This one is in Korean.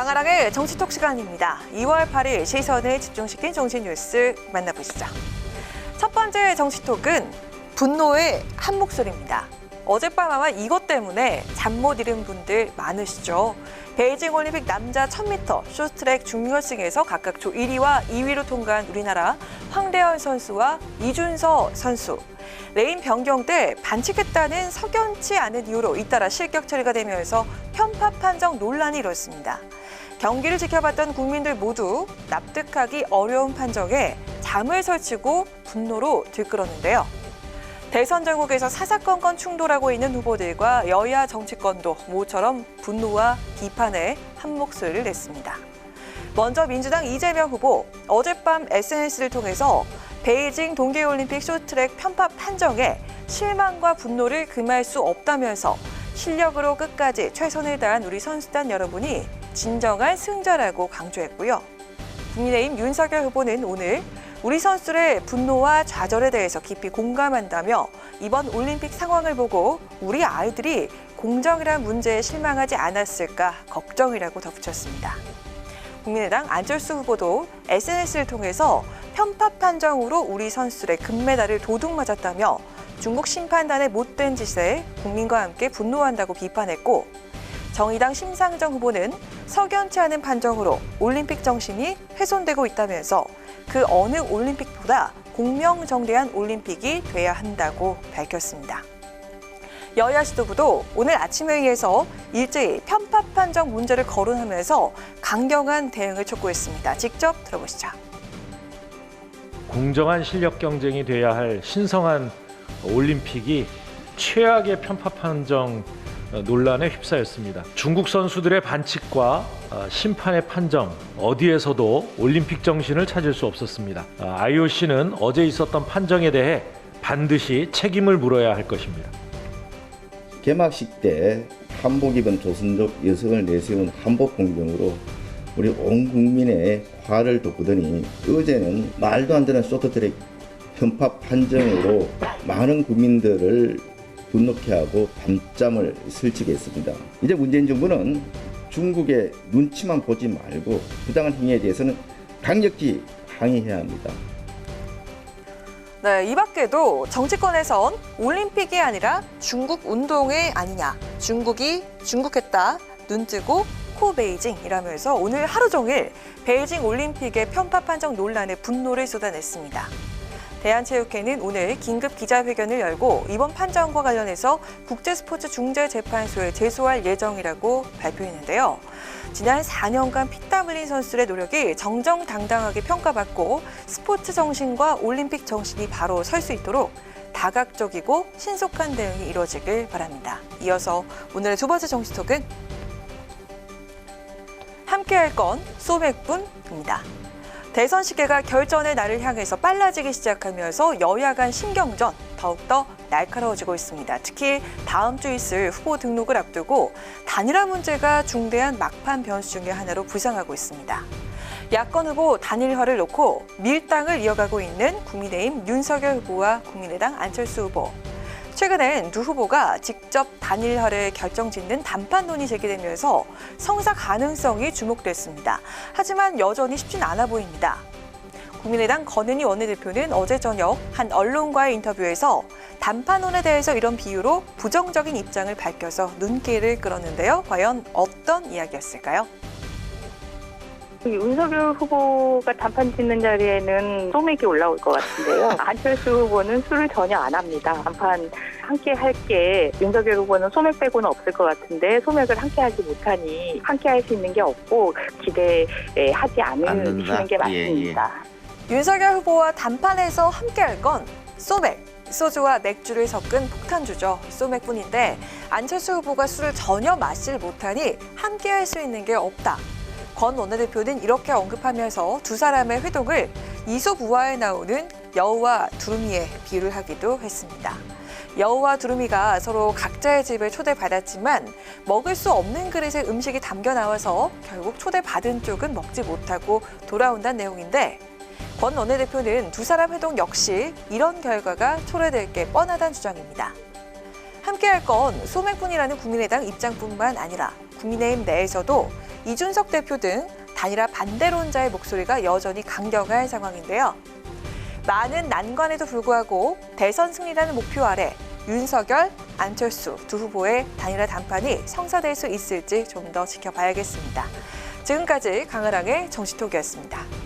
강아랑의 정치톡 시간입니다. 2월 8일 시선을 집중시킨 정치뉴스 만나보시죠. 첫 번째 정치톡은 분노의 한 목소리입니다. 어젯밤 아마 이것 때문에 잠 못 이룬 분들 많으시죠. 베이징 올림픽 남자 1000m 쇼트트랙 준결승에서 각각 조 1위와 2위로 통과한 우리나라 황대현 선수와 이준서 선수. 레인 변경 때 반칙했다는 석연치 않은 이유로 잇따라 실격 처리가 되면서 편파 판정 논란이 일었습니다. 경기를 지켜봤던 국민들 모두 납득하기 어려운 판정에 잠을 설치고 분노로 들끓었는데요. 대선 전국에서 사사건건 충돌하고 있는 후보들과 여야 정치권도 모처럼 분노와 비판에 한 목소리를 냈습니다. 먼저 민주당 이재명 후보, 어젯밤 SNS를 통해서 베이징 동계올림픽 쇼트트랙 편파 판정에 실망과 분노를 금할 수 없다면서 실력으로 끝까지 최선을 다한 우리 선수단 여러분이 진정한 승자라고 강조했고요. 국민의힘 윤석열 후보는 오늘 우리 선수들의 분노와 좌절에 대해서 깊이 공감한다며 이번 올림픽 상황을 보고 우리 아이들이 공정이란 문제에 실망하지 않았을까 걱정이라고 덧붙였습니다. 국민의당 안철수 후보도 SNS를 통해서 편파 판정으로 우리 선수들의 금메달을 도둑맞았다며 중국 심판단의 못된 짓에 국민과 함께 분노한다고 비판했고, 정의당 심상정 후보는 석연치 않은 판정으로 올림픽 정신이 훼손되고 있다면서 그 어느 올림픽보다 공명정대한 올림픽이 돼야 한다고 밝혔습니다. 여야 지도부도 오늘 아침 회의에서 일제히 편파 판정 문제를 거론하면서 강경한 대응을 촉구했습니다. 직접 들어보시죠. 공정한 실력 경쟁이 돼야 할 신성한 올림픽이 최악의 편파 판정 논란에 휩싸였습니다. 중국 선수들의 반칙과 심판의 판정, 어디에서도 올림픽 정신을 찾을 수 없었습니다. IOC는 어제 있었던 판정에 대해 반드시 책임을 물어야 할 것입니다. 개막식 때 한복 입은 조선족 여성을 내세운 한복 공정으로 우리 온 국민의 화를 돋구더니 어제는 말도 안 되는 쇼트트랙 편파 판정으로 많은 국민들을 분노케 하고 밤잠을 설치게 했습니다. 이제 문재인 정부는 중국의 눈치만 보지 말고 부당한 행위에 대해서는 강력히 항의해야 합니다. 네, 이 밖에도 정치권에선 올림픽이 아니라 중국 운동회 아니냐, 중국이 중국했다, 눈 뜨고 코 베이징이라면서 오늘 하루 종일 베이징 올림픽의 편파 판정 논란에 분노를 쏟아냈습니다. 대한체육회는 오늘 긴급 기자회견을 열고 이번 판정과 관련해서 국제스포츠중재재판소에 제소할 예정이라고 발표했는데요. 지난 4년간 피땀 흘린 선수들의 노력이 정정당당하게 평가받고 스포츠 정신과 올림픽 정신이 바로 설 수 있도록 다각적이고 신속한 대응이 이루어지길 바랍니다. 이어서 오늘의 두 번째 정치톡은 함께할 건 소맥분입니다. 대선 시계가 결전의 날을 향해서 빨라지기 시작하면서 여야 간 신경전 더욱더 날카로워지고 있습니다. 특히 다음 주 있을 후보 등록을 앞두고 단일화 문제가 중대한 막판 변수 중의 하나로 부상하고 있습니다. 야권 후보 단일화를 놓고 밀당을 이어가고 있는 국민의힘 윤석열 후보와 국민의당 안철수 후보. 최근엔 두 후보가 직접 단일화를 결정짓는 단판론이 제기되면서 성사 가능성이 주목됐습니다. 하지만 여전히 쉽진 않아 보입니다. 국민의당 권은희 원내대표는 어제 저녁 한 언론과의 인터뷰에서 단판론에 대해서 이런 비유로 부정적인 입장을 밝혀서 눈길을 끌었는데요. 과연 어떤 이야기였을까요? 윤석열 후보가 단판 짓는 자리에는 소맥이 올라올 것 같은데요. 안철수 후보는 술을 전혀 안 합니다. 단판 함께 할 게 윤석열 후보는 소맥 빼고는 없을 것 같은데 소맥을 함께 하지 못하니 함께 할 수 있는 게 없고 기대하지 않으시는 게 맞습니다. 윤석열 후보와 단판에서 함께 할 건 소맥. 소주와 맥주를 섞은 폭탄주죠. 소맥뿐인데 안철수 후보가 술을 전혀 마시지 못하니 함께 할 수 있는 게 없다. 권 원내대표는 이렇게 언급하면서 두 사람의 회동을 이솝우화에 나오는 여우와 두루미에 비유를 하기도 했습니다. 여우와 두루미가 서로 각자의 집에 초대받았지만 먹을 수 없는 그릇에 음식이 담겨 나와서 결국 초대받은 쪽은 먹지 못하고 돌아온다는 내용인데, 권 원내대표는 두 사람 회동 역시 이런 결과가 초래될 게 뻔하다는 주장입니다. 함께할 건 소맥뿐이라는 국민의당 입장뿐만 아니라 국민의힘 내에서도 이준석 대표 등 단일화 반대론자의 목소리가 여전히 강경할 상황인데요. 많은 난관에도 불구하고 대선 승리라는 목표 아래 윤석열, 안철수 두 후보의 단일화 담판이 성사될 수 있을지 좀 더 지켜봐야겠습니다. 지금까지 강은항의 정치톡이었습니다.